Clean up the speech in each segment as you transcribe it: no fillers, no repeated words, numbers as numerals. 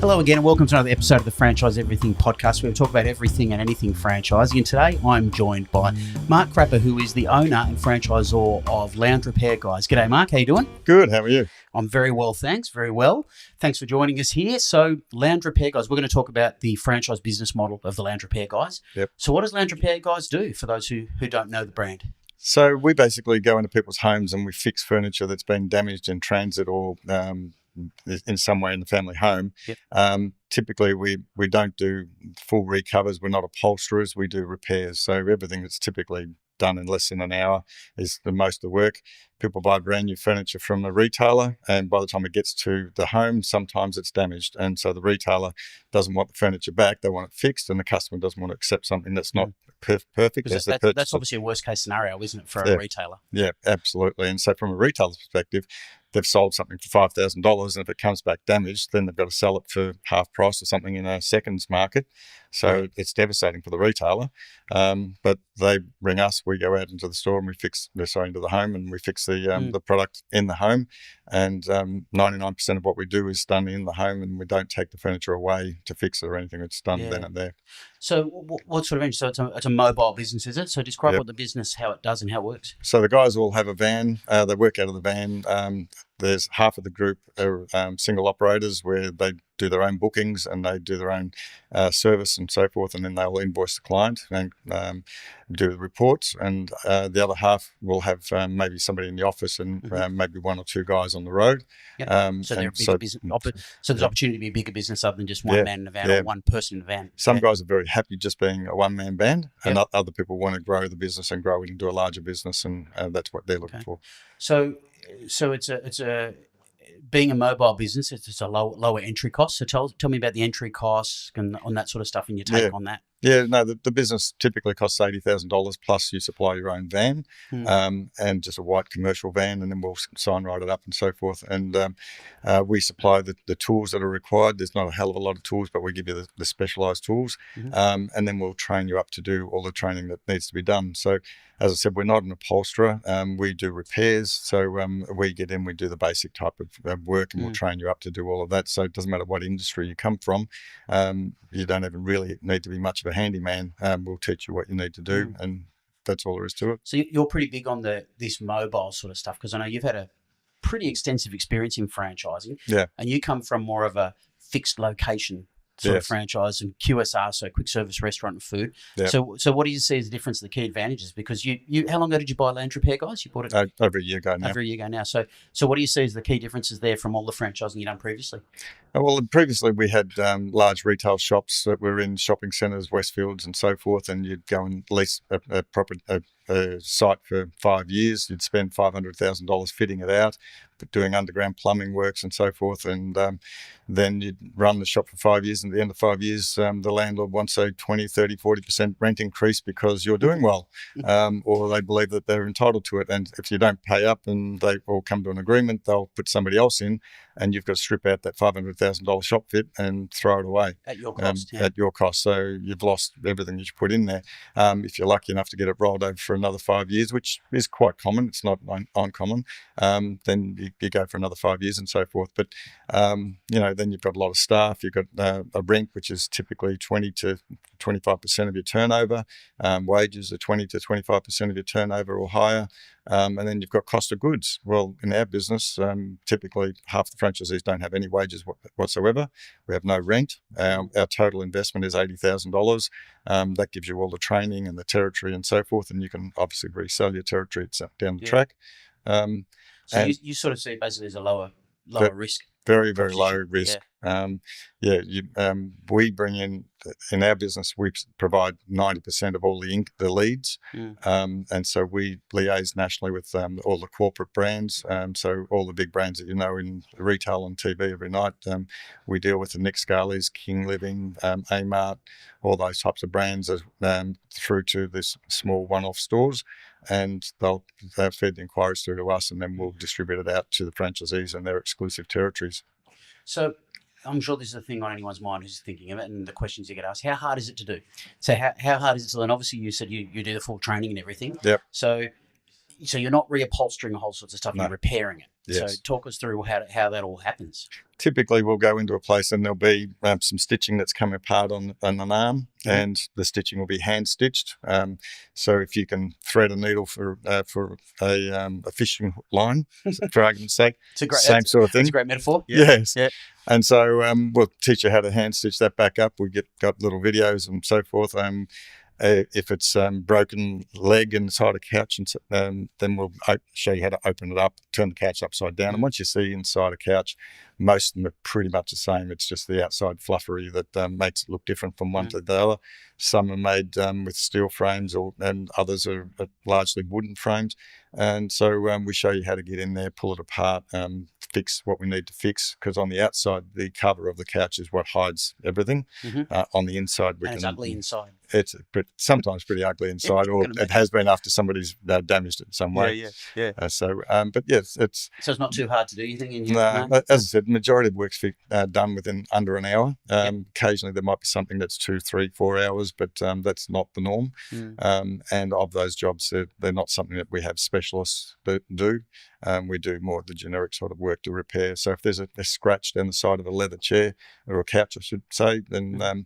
Hello again and welcome to another episode of the Franchise Everything podcast, where we talk about everything and anything franchising. And today I'm joined by Mark Crapper, who is the owner and franchisor of Lounge Repair Guys. G'day Mark, how you doing? Good, how are you? I'm very well, thanks, very well. Thanks for joining us here. So Lounge Repair Guys, we're going to talk about the franchise business model of the Lounge Repair Guys. Yep. So what does Lounge Repair Guys do for those who don't know the brand? So we basically go into people's homes and we fix furniture that's been damaged in transit or in some way in the family home. Yep. Typically, we don't do full recovers. We're not upholsterers. We do repairs. So everything that's typically done in less than an hour is the most of the work. People buy brand new furniture from a retailer, and by the time it gets to the home, sometimes it's damaged. And so the retailer doesn't want the furniture back. They want it fixed, and the customer doesn't want to accept something that's not perfect. That's obviously a worst case scenario, isn't it, for a retailer? Yeah, absolutely. And so from a retailer's perspective, they've sold something for $5,000, and if it comes back damaged, then they've got to sell it for half price or something in a seconds market. So it's devastating for the retailer. But they ring us, we go out into the store and into the home, and we fix the product in the home. And 99% of what we do is done in the home, and we don't take the furniture away to fix it or anything. It's done then and there. So what sort of, so it's a mobile business, is it? So describe what the business, how it does and how it works. So the guys all have a van. They work out of the van. There's half of the group are single operators where they do their own bookings and they do their own service and so forth, and then they'll invoice the client and do the reports. And the other half will have maybe somebody in the office and maybe one or two guys on the road. Yep. So they're a bigger business. So there's opportunity to be a bigger business other than just one man in a van or one person in a van. Some guys are very happy just being a one-man band, and other people want to grow the business and grow it into a larger business, and that's what they're looking for. So it's a being a mobile business, it's a lower entry cost. So tell me about the entry costs and on that sort of stuff and your take on that. Yeah, no, the business typically costs $80,000 plus you supply your own van and just a white commercial van, and then we'll sign write it up and so forth. And we supply the tools that are required. There's not a hell of a lot of tools, but we give you the specialised tools, and then we'll train you up to do all the training that needs to be done. So as I said, we're not an upholsterer. We do repairs. So we get in, we do the basic type of work, and we'll train you up to do all of that. So it doesn't matter what industry you come from. You don't even really need to be much of a handyman. We'll teach you what you need to do, and that's all there is to it. So you're pretty big on this mobile sort of stuff, because I know you've had a pretty extensive experience in franchising. Yeah. And you come from more of a fixed location sort of franchise and QSR, so quick service restaurant and food. Yep. So what do you see as the difference, the key advantages? Because you how long ago did you buy Lounge Repair Guys? You bought it over a year ago now. Over a year ago now. So what do you see as the key differences there from all the franchising you've done previously? Well, previously we had large retail shops that were in shopping centres, Westfields and so forth, and you'd go and lease a site for 5 years. You'd spend $500,000 fitting it out, doing underground plumbing works and so forth, and then you'd run the shop for 5 years, and at the end of 5 years the landlord wants a 20, 30, 40% rent increase because you're doing well, or they believe that they're entitled to it, and if you don't pay up and they all come to an agreement, they'll put somebody else in, and you've got to strip out that $500,000 shop fit and throw it away. At your cost. At your cost. So you've lost everything that you put in there. If you're lucky enough to get it rolled over for another 5 years, which is quite common, it's not uncommon, then you go for another 5 years and so forth. But, then you've got a lot of staff. You've got a rent, which is typically 20 to 25% of your turnover. Wages are 20 to 25% of your turnover or higher. And then you've got cost of goods. Well, in our business, typically half the franchisees don't have any wages whatsoever. We have no rent. Our total investment is $80,000. That gives you all the training and the territory and so forth, and you can obviously resell your territory down the track. So you sort of see it basically as a lower risk. Very, very low risk. We bring in our business, we provide 90% of all the leads. And so we liaise nationally with all the corporate brands. So all the big brands that you know in retail on TV every night, we deal with the Nick Scali's, King Living, Amart, all those types of brands through to this small one-off stores. And they'll feed the inquiries through to us, and then we'll distribute it out to the franchisees and their exclusive territories. So I'm sure this is a thing on anyone's mind who's thinking of it, and the questions you get asked: how hard is it to do? So how hard is it to learn? Obviously, you said you do the full training and everything. Yep. So So you're not reupholstering a whole sorts of stuff, you're repairing it. Yes. So talk us through how that all happens. Typically, we'll go into a place and there'll be some stitching that's coming apart on an arm, and the stitching will be hand stitched. So if you can thread a needle for a fishing line, for argument's sake, same sort of thing. It's a great metaphor. Yeah. Yes. Yeah. And so we'll teach you how to hand stitch that back up. We got little videos and so forth. If it's broken leg inside a couch, and then we'll show you how to open it up, turn the couch upside down. And once you see inside a couch, most of them are pretty much the same. It's just the outside fluffery that makes it look different from one to the other. Some are made with steel frames, and others are largely wooden frames. And so we show you how to get in there, pull it apart, fix what we need to fix, because on the outside, the cover of the couch is what hides everything. On the inside, it's ugly inside. It's sometimes pretty ugly inside, or it has been after somebody's damaged it in some way. Yeah. But yes, so it's not too hard to do, you think? As I said, the majority of work's done within under an hour. Occasionally, there might be something that's 2, 3, 4 hours, but that's not the norm. And of those jobs, they're not something that we have specialists that do. We do more of the generic sort of work to repair. So if there's a scratch down the side of a leather chair or a couch, I should say, then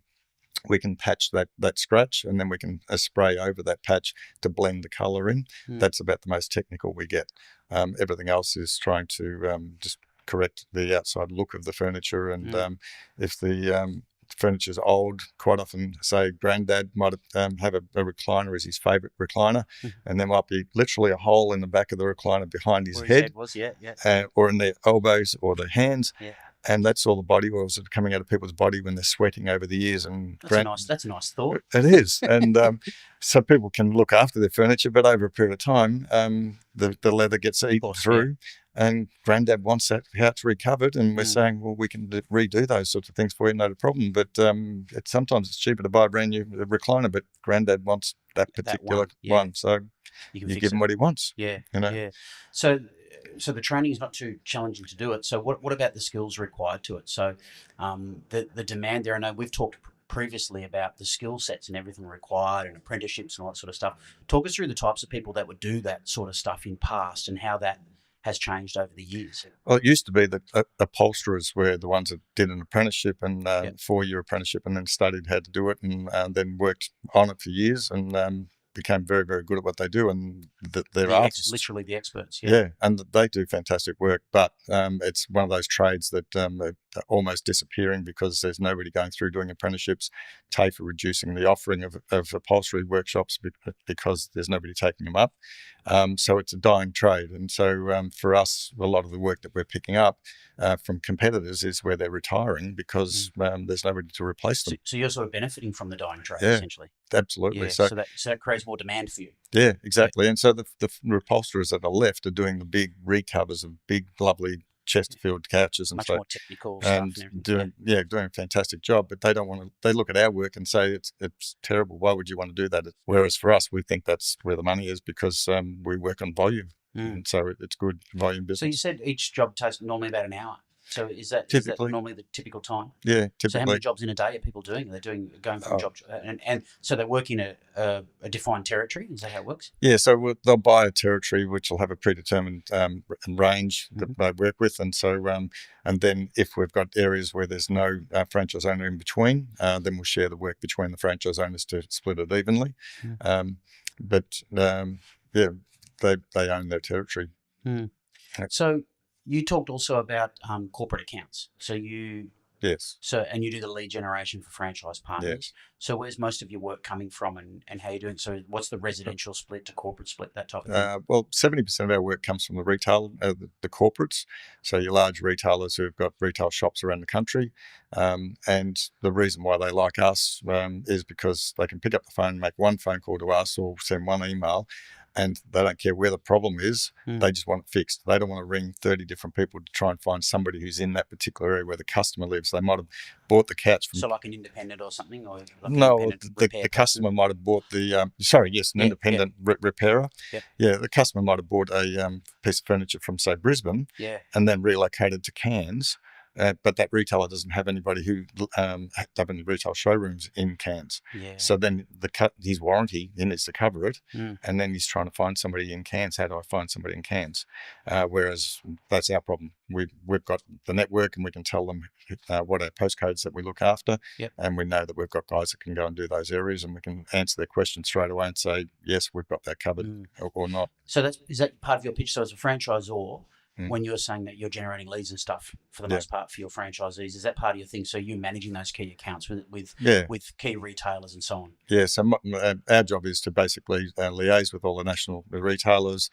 we can patch that scratch, and then we can spray over that patch to blend the colour in. That's about the most technical we get. Everything else is trying to just correct the outside look of the furniture. And if the furniture's old, quite often, say, Granddad might have a recliner as his favourite recliner, and there might be literally a hole in the back of the recliner behind his head was, or in their elbows or their hands. And that's all the body oils that are coming out of people's body when they're sweating over the years. And that's a nice thought. It is. And so people can look after their furniture, but over a period of time, the leather gets eaten through. And Granddad wants that couch recovered, and we're saying, well, we can redo those sorts of things for you, no problem. But sometimes it's cheaper to buy a brand new recliner, but Granddad wants that particular one. So you give him what he wants. Yeah. So the training is not too challenging to do it. So what about the skills required to it? So the demand there, I know we've talked previously about the skill sets and everything required and apprenticeships and all that sort of stuff. Talk us through the types of people that would do that sort of stuff in past and how that has changed over the years. Well, it used to be that upholsterers were the ones that did an apprenticeship and 4-year apprenticeship, and then studied how to do it, and then worked on it for years, and became very, very good at what they do, and they're artists. Literally the experts. Yeah, and they do fantastic work, but it's one of those trades that are almost disappearing because there's nobody going through doing apprenticeships. TAFE are reducing the offering of upholstery workshops because there's nobody taking them up. So it's a dying trade. And so for us, a lot of the work that we're picking up from competitors is where they're retiring because there's nobody to replace them. So you're sort of benefiting from the dying trade, essentially. Absolutely. Yeah, so that creates more demand for you. Yeah, exactly. And so the upholsterers that are left are doing the big recovers of big, lovely Chesterfield couches and much so more technical and stuff. doing a fantastic job, but they don't want to. They look at our work and say it's terrible. Why would you want to do that? Whereas for us, we think that's where the money is because we work on volume, and so it's good volume business. So you said each job takes normally about an hour. So is that normally the typical time? Yeah, typically. So how many jobs in a day are people doing? Are they going from job and so they work in a defined territory? Is that how it works? Yeah, so they'll buy a territory which will have a predetermined range that they work with, and so and then if we've got areas where there's no franchise owner in between, then we'll share the work between the franchise owners to split it evenly. But they own their territory. So you talked also about corporate accounts. So Yes. So and you do the lead generation for franchise partners. Yes. So where's most of your work coming from, and how are you doing? So what's the residential split to corporate split, that type of thing? Well, 70% of our work comes from the retail, the corporates. So your large retailers who've got retail shops around the country. And the reason why they like us is because they can pick up the phone, make one phone call to us or send one email, and they don't care where the problem is. They just want it fixed. They don't want to ring 30 different people to try and find somebody who's in that particular area where the customer lives. They might have bought the couch from... So like an independent or something? Or like no, the customer might have bought the... independent repairer. Yep. Yeah, the customer might have bought a piece of furniture from, say, Brisbane and then relocated to Cairns but that retailer doesn't have anybody who have any retail showrooms in Cairns. Yeah. So then his warranty, he needs to cover it, Mm. and then he's trying to find somebody in Cairns. How do I find somebody in Cairns? Whereas that's our problem. We've got the network, and we can tell them what our postcodes that we look after, Yep. and we know that we've got guys that can go and do those areas, and we can answer their questions straight away and say, yes, we've got that covered, or not. So is that part of your pitch? So as a franchisor, Mm. when you're saying that you're generating leads and stuff for the Yeah. most part for your franchisees, is that part of your thing? So you're managing those key accounts with Yeah. key retailers and so on. Yeah, so our job is to basically liaise with all the national retailers,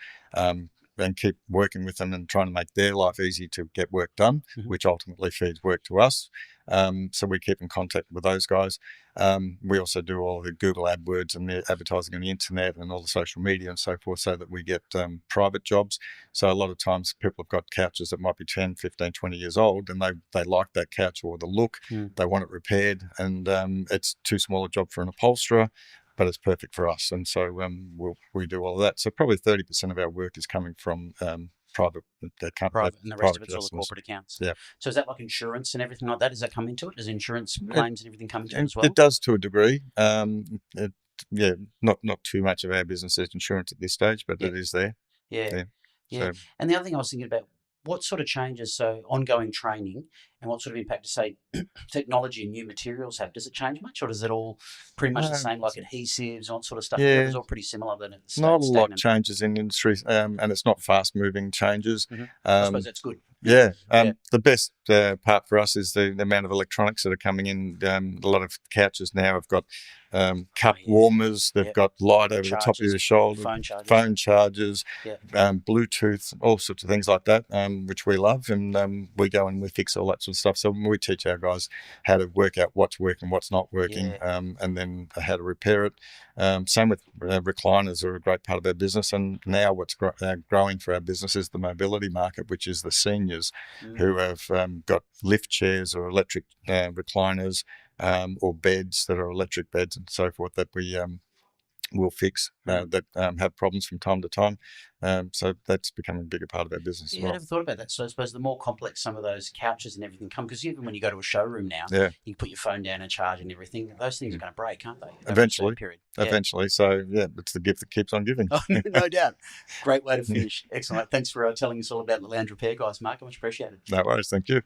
and keep working with them and trying to make their life easy to get work done, Mhm. which ultimately feeds work to us. So we keep in contact with those guys. We also do all the Google AdWords and the advertising on the internet and all the social media and so forth, so that we get private jobs. So a lot of times people have got couches that might be 10, 15, 20 years old, and they like that couch or the look, they want it repaired, and it's too small a job for an upholsterer, but it's perfect for us. And so we do all of that. So probably 30% of our work is coming from private, and the rest of it's all the customers. corporate accounts. Yeah. So is that like insurance and everything like that? Does that come into it? Does insurance claims and everything come into it as well? It does to a degree. Not too much of our business is insurance at this stage, but it is there. Yeah. So, And the other thing I was thinking about, what sort of changes, so ongoing training, and what sort of impact, to say, technology and new materials have? Does it change much, or is it all pretty much the same, like adhesives and all that sort of stuff? Yeah. It's all pretty similar. Then it's not a lot changes in industry, and it's not fast-moving changes. Mm-hmm. I suppose that's good. Yeah. The best part for us is the amount of electronics that are coming in. A lot of couches now have got cup warmers. They've got light over the top of your shoulder, phone chargers, Bluetooth, all sorts of things like that, which we love. And we go and we fix all that sort of stuff. So we teach our guys how to work out what's working, what's not working, and then how to repair it. Same with recliners are a great part of our business. And now what's growing for our business is the mobility market, which is the seniors who have got lift chairs or electric recliners, or beds that are electric beds and so forth, that we will fix that have problems from time to time. So that's becoming a bigger part of our business as well. I never thought about that. So I suppose the more complex some of those couches and everything come, because even when you go to a showroom now, you put your phone down and charge and everything, those things are going to break, can't they? Eventually. So it's the gift that keeps on giving. Oh, no doubt. Great way to finish. Excellent. Thanks for telling us all about the lounge repair, guys, Mark. I much appreciated. No worries. Thank you.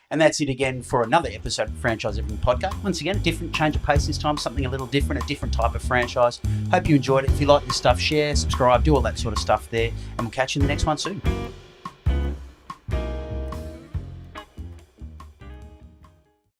And that's it again for another episode of Franchise Everything Podcast. Once again, a different change of pace this time, something a little different, a different type of franchise. Hope you enjoyed it. If you like this stuff, share, subscribe, do all that sort of stuff there. And we'll catch you in the next one soon.